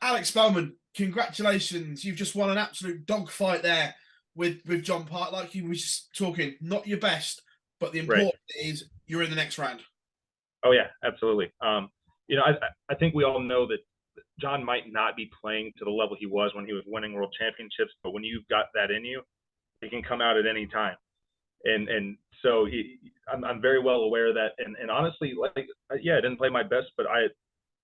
Alex Spellman, congratulations. You've just won an absolute dogfight there with John Park. Like you were just talking, not your best, but the Right. important is you're in the next round. Oh yeah, absolutely. I think we all know that John might not be playing to the level he was when he was winning world championships, but when you've got that in you, it can come out at any time. And so I'm very well aware of that. And honestly, like yeah, I didn't play my best, but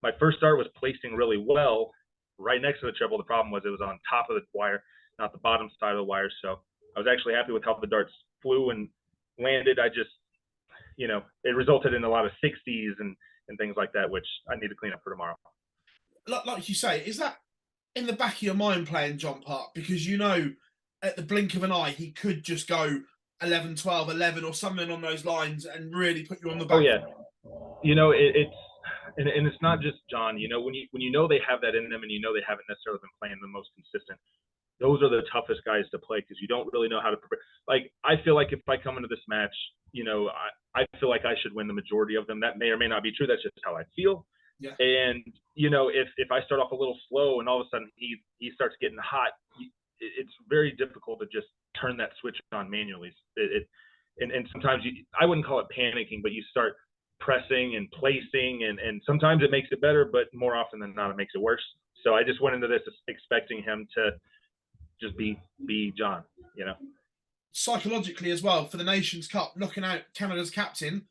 my first start was placing really well, right next to the triple. The problem was it was on top of the wire, not the bottom side of the wire. So I was actually happy with how the darts flew and landed. I just it resulted in a lot of 60s and things like that, which I need to clean up for tomorrow. Like you say, is that in the back of your mind playing John Park? Because you know, at the blink of an eye, he could just go 11, 12, 11, or something on those lines and really put you on the Oh back. yeah, it's and it's not just John. When you know they have that in them, and they haven't necessarily been playing the most consistent. Those are the toughest guys to play because you don't really know how to prepare. Like I feel like if I come into this match, I feel like I should win the majority of them. That may or may not be true. That's just how I feel. Yeah. And if I start off a little slow and all of a sudden he starts getting hot, it's very difficult to just turn that switch on manually. And sometimes I wouldn't call it panicking, but you start pressing and placing, and sometimes it makes it better, but more often than not, it makes it worse. So I just went into this expecting him to just be John, Psychologically as well for the Nations Cup, knocking out Canada's captain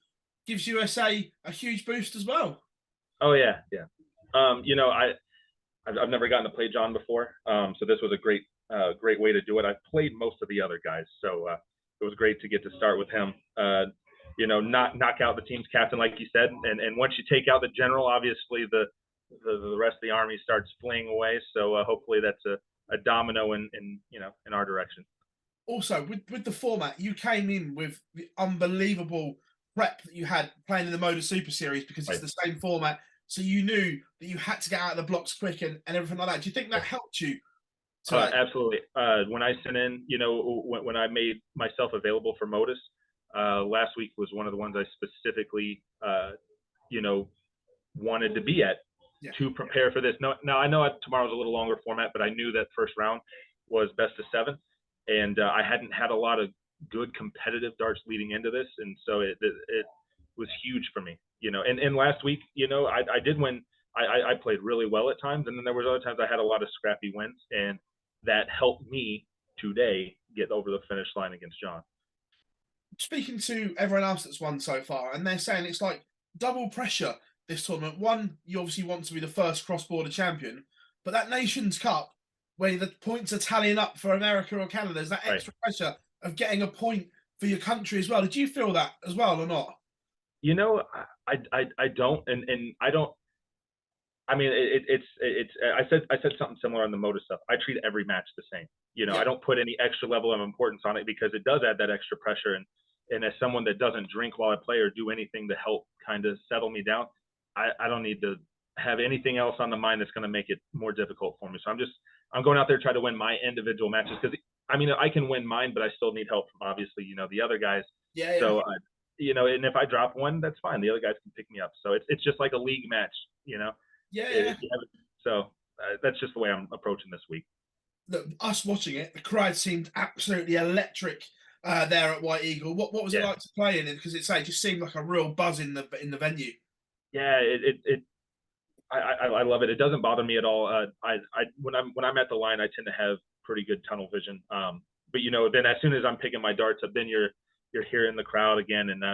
gives USA a huge boost as well. Oh yeah, yeah. I've never gotten to play John before, so this was a great way to do it. I've played most of the other guys, so it was great to get to start with him. Not knock out the team's captain, like you said, and once you take out the general, obviously the rest of the army starts fleeing away. So hopefully that's a domino in our direction. Also, with the format, you came in with the unbelievable prep that you had playing in the Moda Super Series because it's Right. the same format. So you knew that you had to get out of the blocks quick and everything like that. Do you think that helped you today? Absolutely. When I sent in, when I made myself available for Modus, last week was one of the ones I specifically, wanted to be at to prepare for this. Now I know tomorrow's a little longer format, but I knew that first round was best of 7, and I hadn't had a lot of good competitive darts leading into this, and so it was huge for me. And last week, I did win. I played really well at times, and then there was other times I had a lot of scrappy wins, and that helped me today get over the finish line against John. Speaking to everyone else that's won so far, and they're saying it's like double pressure this tournament. One, you obviously want to be the first cross-border champion, but that Nations Cup, where the points are tallying up for America or Canada, there's that extra pressure of getting a point for your country as well. Did you feel that as well or not? I don't, and I don't. I mean, it's. I said something similar on the motor stuff. I treat every match the same. I don't put any extra level of importance on it because it does add that extra pressure. And as someone that doesn't drink while I play or do anything to help kind of settle me down, I don't need to have anything else on the mind that's going to make it more difficult for me. So I'm going out there to try to win my individual matches because I mean I can win mine, but I still need help from obviously the other guys. Yeah. So and if I drop one, that's fine. The other guys can pick me up. So it's just like a league match. Yeah. So that's just the way I'm approaching this week. Look, us watching it, the crowd seemed absolutely electric there at White Eagle. What was it like to play in it? Because it just seemed like a real buzz in the venue. Yeah, I love it. It doesn't bother me at all. When I'm at the line, I tend to have pretty good tunnel vision. But then as soon as I'm picking my darts up, then you're hearing the crowd again, and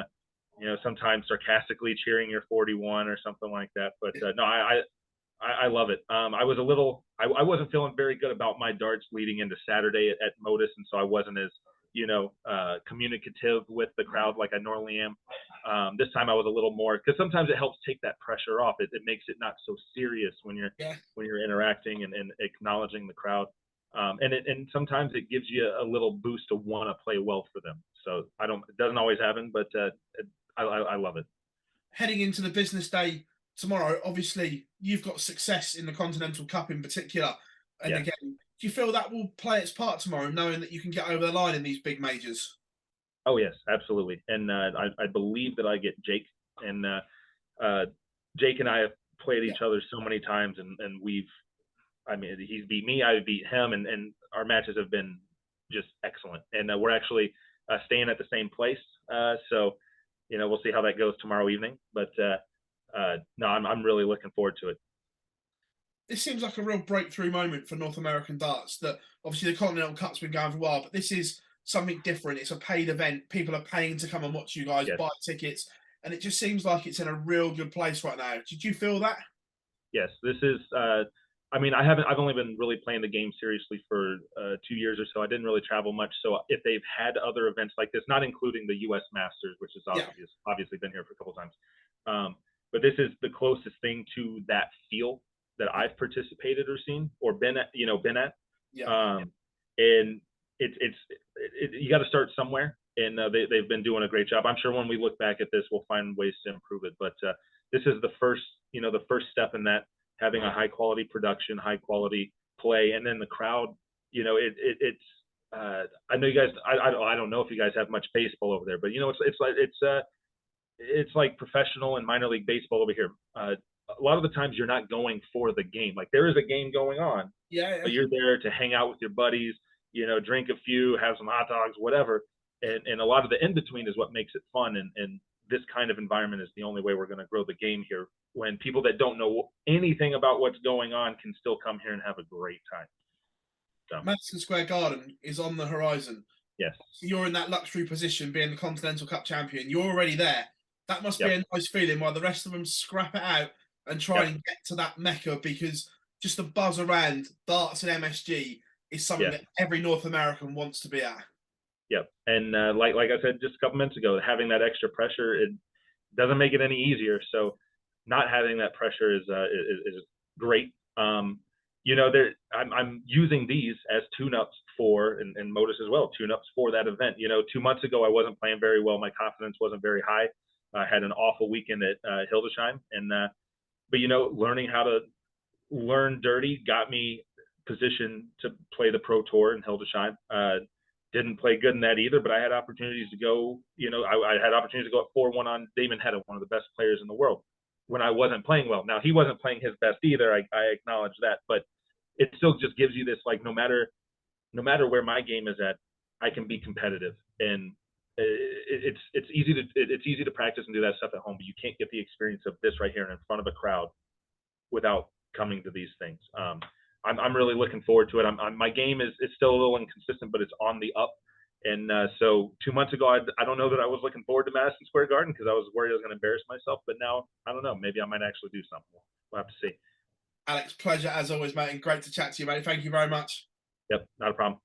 sometimes sarcastically cheering your 41 or something like that. But no, I love it. I wasn't feeling very good about my darts leading into Saturday at Modus, and so I wasn't as communicative with the crowd like I normally am. This time I was a little more because sometimes it helps take that pressure off. It makes it not so serious when you're interacting and acknowledging the crowd. And sometimes it gives you a little boost to want to play well for them. So it doesn't always happen, but I love it. Heading into the business day tomorrow, obviously you've got success in the Continental Cup in particular. And again, do you feel that will play its part tomorrow, knowing that you can get over the line in these big majors? Oh yes, absolutely. And I believe that I get Jake, and Jake and I have played each other so many times, and we've I mean, he's beat me, I beat him, and our matches have been just excellent. And we're actually staying at the same place, so we'll see how that goes tomorrow evening. But no, I'm really looking forward to it. This seems like a real breakthrough moment for North American darts. That obviously the Continental Cup's been going for a while, but this is something different. It's a paid event. People are paying to come and watch you guys, Yes, buy tickets, and it just seems like it's in a real good place right now. Did you feel that? yes, this is. I mean, I've only been really playing the game seriously for 2 years or so. I didn't really travel much. So if they've had other events like this, not including the U.S. Masters, which has Yeah, obviously been here for a couple of times, but this is the closest thing to that feel that I've participated or seen or been at. Been at. yeah. Um, and you got to start somewhere, and they've been doing a great job. I'm sure when we look back at this, we'll find ways to improve it. But this is the first step in that, having a high quality production, high quality play, and then the crowd. It's. I know you guys. I don't know if you guys have much baseball over there, but it's like professional and minor league baseball over here. A lot of the times you're not going for the game. Like there is a game going on, Yeah, yeah. but you're there to hang out with your buddies, drink a few, have some hot dogs, whatever. And a lot of the in between is what makes it fun. And this kind of environment is the only way we're going to grow the game here. When people that don't know anything about what's going on can still come here and have a great time. So Madison Square Garden is on the horizon. yes, You're in that luxury position, being the Continental Cup champion. You're already there. That must be yep, a nice feeling while the rest of them scrap it out and try yep, and get to that mecca, because just the buzz around darts and MSG is something yes. that every North American wants to be at. Yep. And like I said just a couple minutes ago, having that extra pressure, it doesn't make it any easier. So not having that pressure is great. I'm using these as tune-ups for, and Modus as well, tune-ups for that event. 2 months ago I wasn't playing very well. My confidence wasn't very high. I had an awful weekend at Hildesheim, and but learning how to learn dirty got me positioned to play the pro tour in Hildesheim. Didn't play good in that either, but I had opportunities to go. I had opportunities to go at 4-1 on Damon Hedda, one of the best players in the world, when I wasn't playing well. Now he wasn't playing his best either. I acknowledge that, but it still just gives you this, like, no matter where my game is at, I can be competitive. And it's easy to practice and do that stuff at home, but you can't get the experience of this right here and in front of a crowd without coming to these things. I'm really looking forward to it. My game is still a little inconsistent, but it's on the up. And so 2 months ago, I don't know that I was looking forward to Madison Square Garden because I was worried I was going to embarrass myself. But now, I don't know. Maybe I might actually do something. We'll have to see. Alex, pleasure as always, mate, and great to chat to you, mate. Thank you very much. Yep, not a problem.